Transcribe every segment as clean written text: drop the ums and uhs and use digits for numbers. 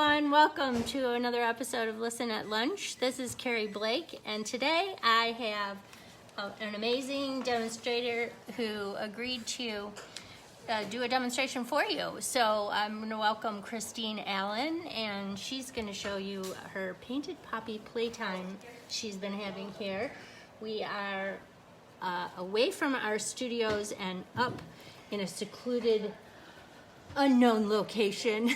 everyone, welcome to another episode of Listen at Lunch. This is Carrie Blake, and today I have an amazing demonstrator who agreed to do a demonstration for you. So I'm going to welcome Christine Allen, and she's going to show you her Painted Poppy Playtime she's been having here. We are away from our studios and up in a secluded unknown location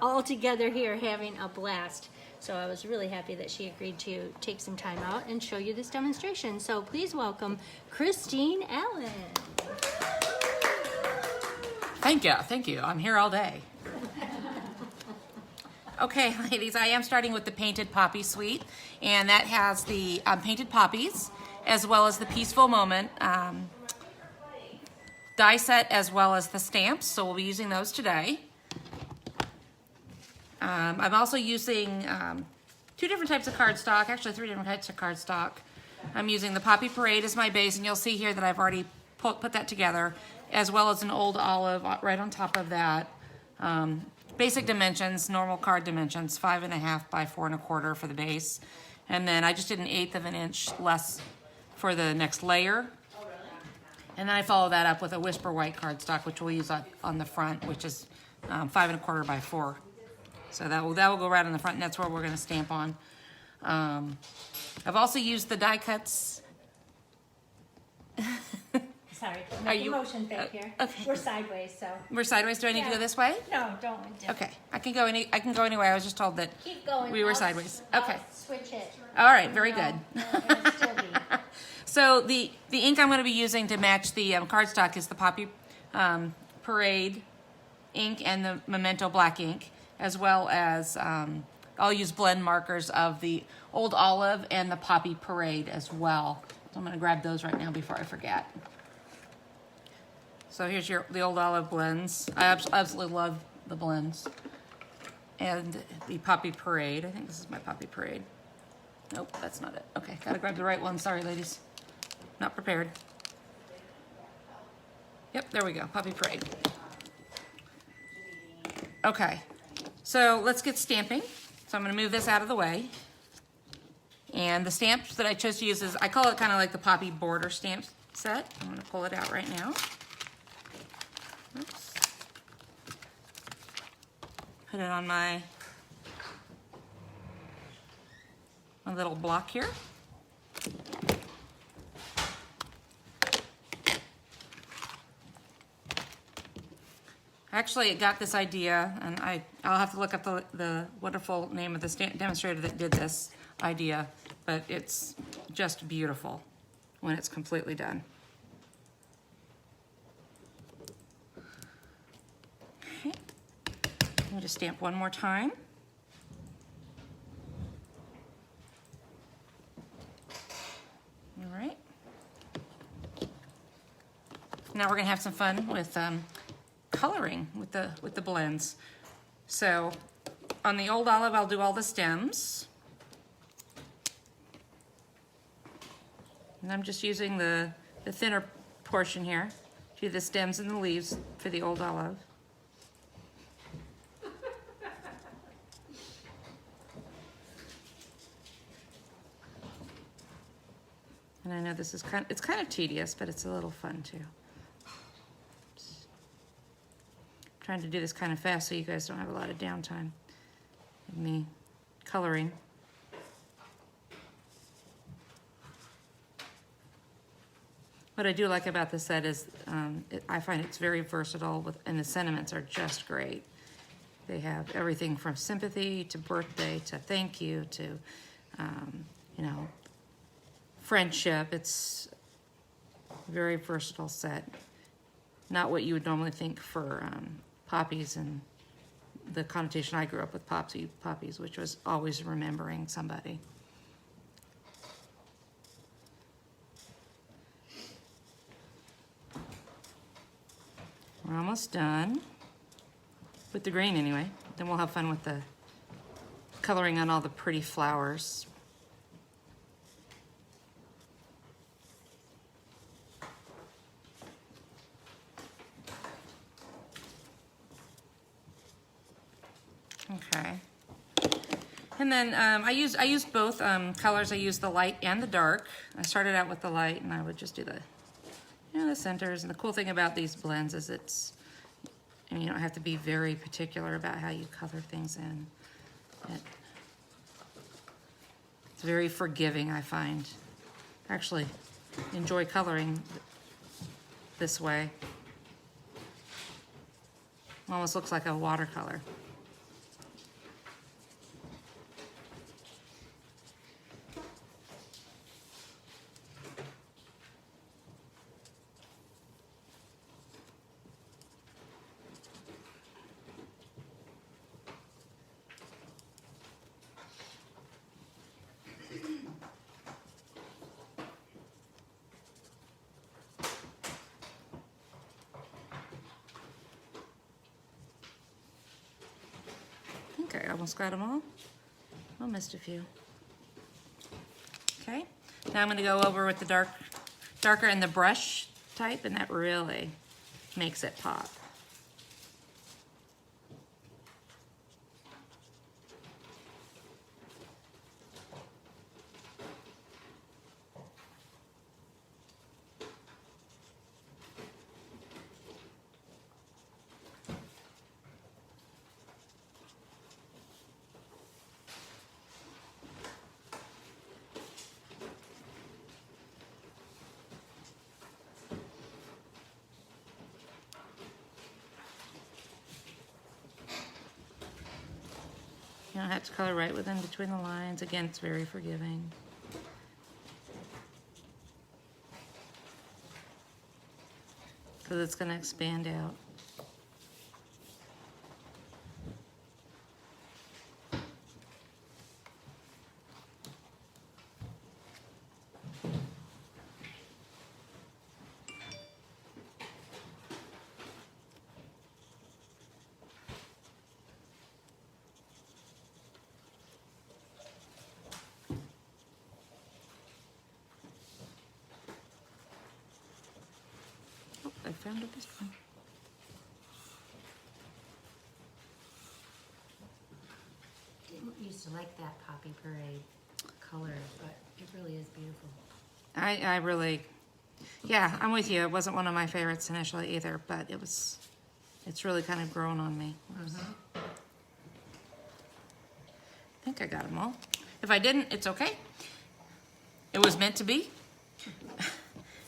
all together here having a blast. So I was really happy that she agreed to take some time out and show you this demonstration. So please welcome Christine Allen. Thank you. I'm here all day. Okay, ladies, I am starting with the Painted Poppy suite, and that has the Painted Poppies as well as the Peaceful Moment die set as well as the stamps, so we'll be using those today. I'm also using two different types of cardstock, actually three different types of cardstock. I'm using the Poppy Parade as my base, and you'll see here that I've already put that together, as well as an old olive right on top of that. Basic dimensions, normal card dimensions, 5.5 by 4.25 for the base. And then I just did 1/8 of an inch less for the next layer. And then I follow that up with a Whisper White cardstock, which we'll use on the front, which is 5.25 by 4. So that will go right on the front, and that's where we're going to stamp on. I've also used the die cuts. Sorry, making motion back here. Okay. We're sideways, so. We're sideways. Do I need to go this way? No, don't. Okay, I can go anywhere. I was just told that Keep going. we were sideways. Okay. I'll switch it. All right, very good. It'll still be. So the ink I'm going to be using to match the cardstock is the Poppy Parade ink and the Memento black ink, as well as I'll use blend markers of the Old Olive and the Poppy Parade as well. So I'm going to grab those right now before I forget. So here's the Old Olive blends. I absolutely love the blends. And the Poppy Parade. I think this is my Poppy Parade. Nope, that's not it. Okay, gotta grab the right one. Sorry, ladies. Not prepared. Yep, there we go. Poppy Parade. Okay, so let's get stamping. So I'm going to move this out of the way. And the stamps that I chose to use is, I call it kind of like the Poppy border stamp set. I'm going to pull it out right now. Oops. Put it on my little block here. Actually, it got this idea, and I'll have to look up the wonderful name of the demonstrator that did this idea, but it's just beautiful when it's completely done. Okay, I'm going to stamp one more time. All right. Now we're going to have some fun with coloring with the blends. So on the Old Olive, I'll do all the stems. And I'm just using the thinner portion here to do the stems and the leaves for the Old Olive. And I know this is it's kind of tedious, but it's a little fun too. Trying to do this kind of fast so you guys don't have a lot of downtime with me coloring. What I do like about this set is I find it's very versatile, and the sentiments are just great. They have everything from sympathy to birthday to thank you to, you know, friendship. It's a very versatile set. Not what you would normally think for poppies and the connotation I grew up with poppies, which was always remembering somebody. We're almost done with the green anyway. Then we'll have fun with the coloring on all the pretty flowers. Okay. And then I used both colors. I used the light and the dark. I started out with the light, and I would just do the, the centers. And the cool thing about these blends is and you don't have to be very particular about how you color things in. It's very forgiving, I find. I actually enjoy coloring this way. Almost looks like a watercolor. Okay, almost got them all. I missed a few. Okay, now I'm going to go over with the darker and the brush type, and that really makes it pop. You don't have to color right within between the lines. Again, it's very forgiving. Because it's going to expand out. I found it this one. Didn't used to like that Poppy Parade color, but it really is beautiful. I really, yeah, I'm with you. It wasn't one of my favorites initially either, but it's really kind of grown on me. I think I got them all. If I didn't, it's okay. It was meant to be.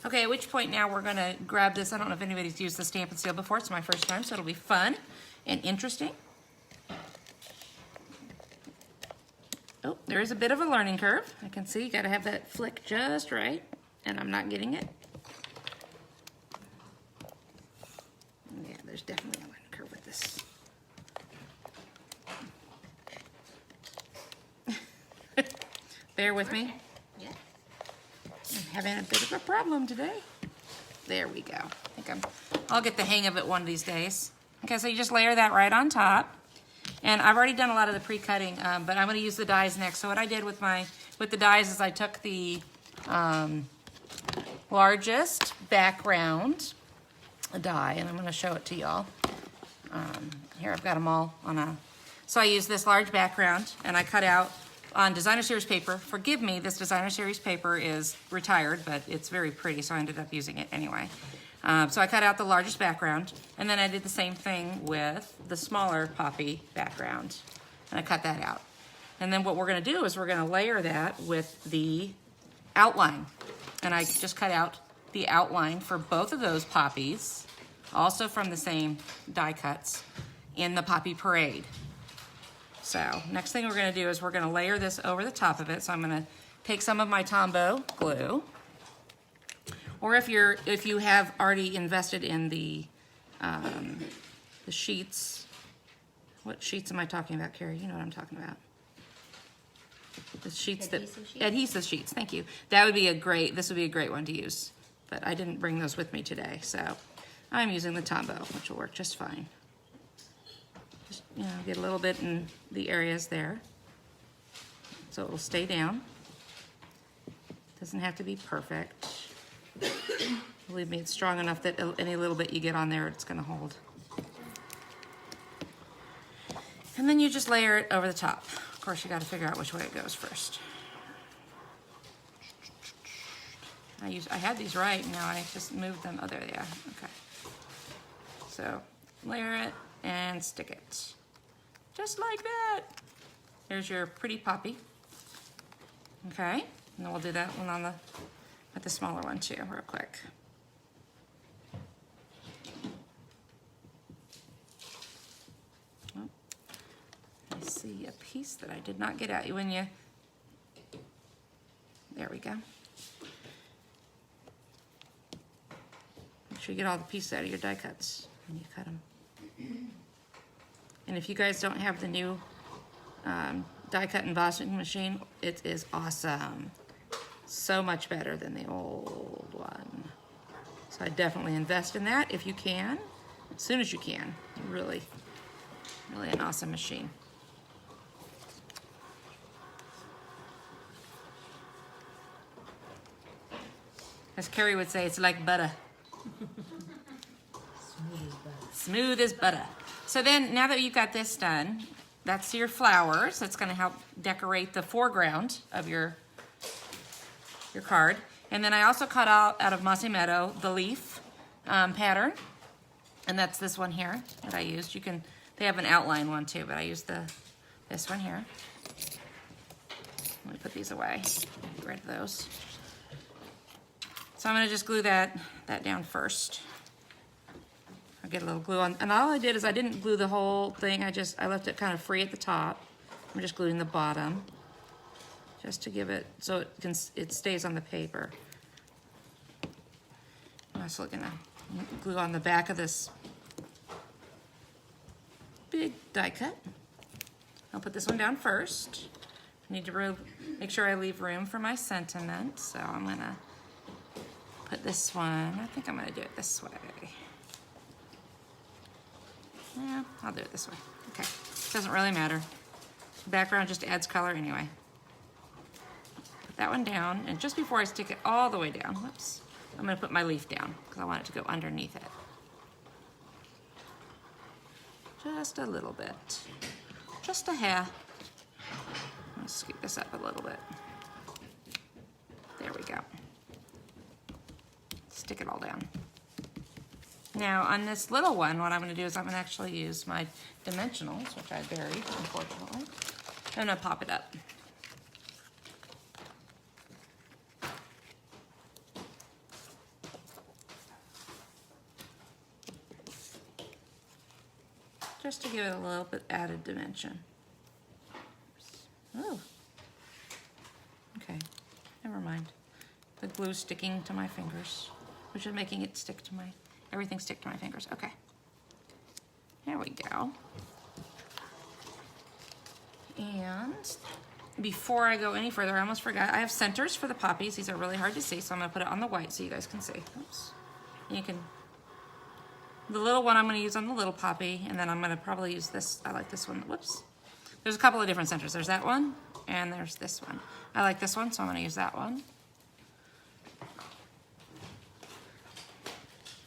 Okay, at which point now we're going to grab this. I don't know if anybody's used the Stampin Seal before. It's my first time, so it'll be fun and interesting. Oh, there is a bit of a learning curve. I can see you got to have that flick just right, and I'm not getting it. Yeah, there's definitely a learning curve with this. Bear with me. Yeah. I'm having a bit of a problem today. There we go. I think I'll get the hang of it one of these days. Okay, so you just layer that right on top. And I've already done a lot of the pre-cutting, but I'm going to use the dies next. So what I did with the dies is I took the largest background die, and I'm going to show it to y'all. Here, I've got them all on a... So I used this large background, and I cut out on designer series paper. Forgive me, this designer series paper is retired, but it's very pretty, so I ended up using it anyway. So I cut out the largest background, and then I did the same thing with the smaller poppy background, and I cut that out. And then what we're going to do is we're going to layer that with the outline, and I just cut out the outline for both of those poppies, also from the same die cuts, in the Poppy Parade. So next thing we're going to do is we're going to layer this over the top of it. So I'm going to take some of my Tombow glue, or if you have already invested in the sheets. What sheets am I talking about, Carrie? You know what I'm talking about. The sheets adhesive sheets. Thank you. That would be this would be a great one to use, but I didn't bring those with me today, so I'm using the Tombow, which will work just fine. Just, get a little bit in the areas there, so it will stay down. Doesn't have to be perfect. Believe me, it's strong enough that any little bit you get on there, it's going to hold. And then you just layer it over the top. Of course, you got to figure out which way it goes first. I had these right, now I just moved them. Oh, there they are. Okay. So layer it and stick it. Just like that. There's your pretty poppy. Okay, and then we'll do that one on with the smaller one too, real quick. Oh, I see a piece that I did not get at you when you, there we go. Make sure you get all the pieces out of your die cuts when you cut them. And if you guys don't have the new die cut embossing machine, it is awesome. So much better than the old one. So I definitely invest in that if you can, as soon as you can. Really, really an awesome machine. As Carrie would say, it's like butter. Smooth as butter. Smooth as butter. So then, now that you've got this done, that's your flowers. That's going to help decorate the foreground of your card. And then I also cut out of Mossy Meadow the leaf pattern, and that's this one here that I used. They have an outline one too, but I used this one here. Let me put these away. Get rid of those. So I'm going to just glue that down first. I'll get a little glue on, and all I did is I didn't glue the whole thing. I left it kind of free at the top. I'm just gluing the bottom, just to give it so it stays on the paper. I'm also gonna glue on the back of this big die cut. I'll put this one down first. I need to make sure I leave room for my sentiment, so I'm gonna put this one. I think I'm gonna do it this way. Yeah, I'll do it this way. Okay, doesn't really matter. The background just adds color anyway. Put that one down, and just before I stick it all the way down, whoops, I'm gonna put my leaf down because I want it to go underneath it. Just a little bit. Just a hair. Let's scoop this up a little bit. There we go. Stick it all down. Now on this little one, what I'm going to do is I'm going to actually use my dimensionals, which I buried, unfortunately. I'm going to pop it up. Just to give it a little bit added dimension. Oh. Okay, never mind. The glue's sticking to my fingers, which is making it stick to everything stick to my fingers. Okay. There we go. And before I go any further, I almost forgot, I have centers for the poppies. These are really hard to see, so I'm gonna put it on the white so you guys can see. Oops. And the little one I'm gonna use on the little poppy, and then I'm gonna probably use this, I like this one, whoops. There's a couple of different centers. There's that one, and there's this one. I like this one, so I'm gonna use that one.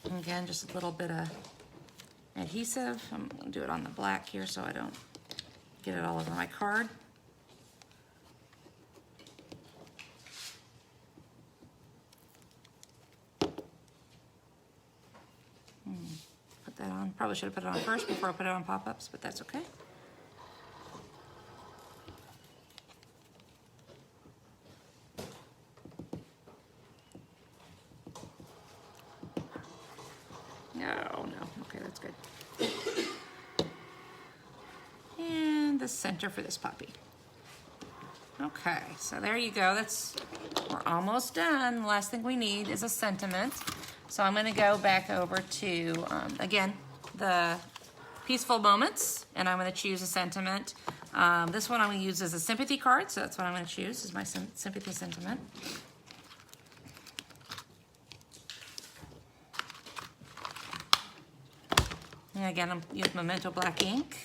And again, just a little bit of adhesive. I'm gonna do it on the black here so I don't get it all over my card. Put that on. Probably should have put it on first before I put it on pop-ups, but that's okay. No. Okay, that's good. And the center for this poppy. Okay, so there you go. We're almost done. The last thing we need is a sentiment. So I'm going to go back over to, again, the Peaceful Moments, and I'm going to choose a sentiment. This one I'm going to use as a sympathy card, so that's what I'm going to choose, is my sympathy sentiment. And again, I'm using Memento black ink.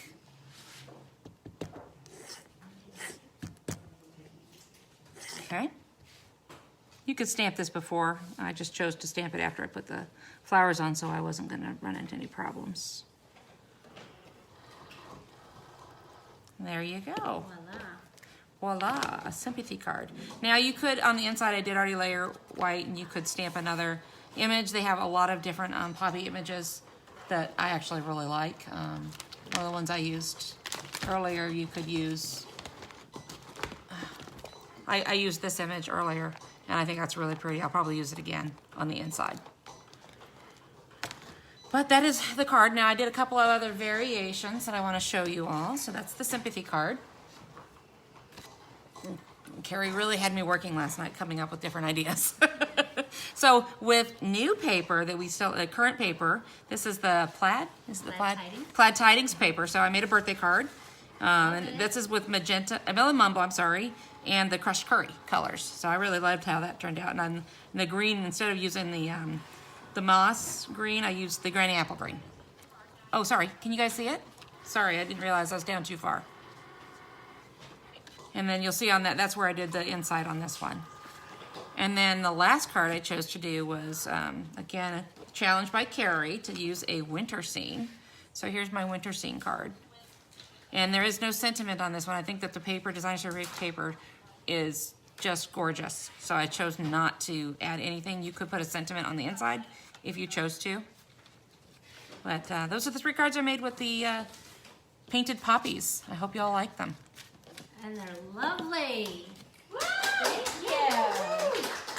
Okay. You could stamp this before. I just chose to stamp it after I put the flowers on, so I wasn't going to run into any problems. There you go. Voila. Voila, a sympathy card. Now you could, on the inside I did already layer white, and you could stamp another image. They have a lot of different poppy images that I actually really like. One of the ones I used earlier, you could use, I used this image earlier, and I think that's really pretty. I'll probably use it again on the inside. But that is the card. Now I did a couple of other variations that I want to show you all. So that's the sympathy card. Carrie really had me working last night coming up with different ideas. So with new paper that we still, current paper, this is the Plaid. This is the Plaid Tidings. Plaid Tidings paper. So I made a birthday card. And this is with magenta, melon mumbo, I'm sorry, and the crushed curry colors. So I really loved how that turned out. And on the green, instead of using the moss green, I used the granny apple green. Oh, sorry, can you guys see it? Sorry, I didn't realize I was down too far. And then you'll see on that, that's where I did the inside on this one. And then the last card I chose to do was, again, a challenge by Carrie to use a winter scene. So here's my winter scene card. And there is no sentiment on this one. I think that the paper, Design Survey paper, is just gorgeous. So I chose not to add anything. You could put a sentiment on the inside if you chose to. But those are the 3 cards I made with the Painted Poppies. I hope you all like them. And they're lovely. Thank you.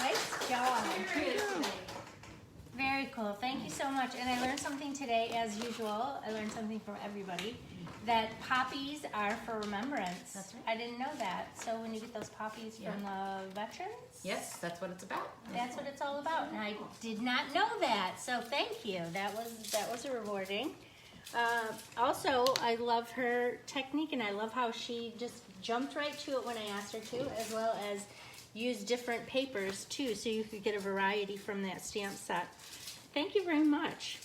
Nice job. Very cool. Thank you so much. And I learned something today, as usual. I learned something from everybody. That poppies are for remembrance. That's right. I didn't know that. So when you get those poppies from the veterans, Yes, that's what it's about. that's what it's all about. And I did not know that. So thank you. That was rewarding. Also, I love her technique, and I love how she just jumped right to it when I asked her to, as well as use different papers too, so you could get a variety from that stamp set. Thank you very much.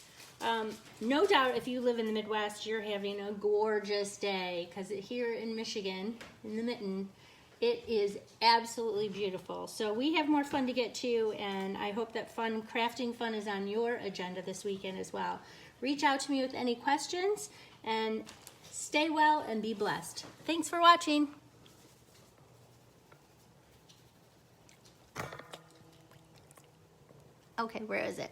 No doubt if you live in the Midwest, you're having a gorgeous day, because here in Michigan, in the Mitten, it is absolutely beautiful. So we have more fun to get to, and I hope that crafting fun is on your agenda this weekend as well. Reach out to me with any questions, and stay well and be blessed. Thanks for watching. Okay, where is it?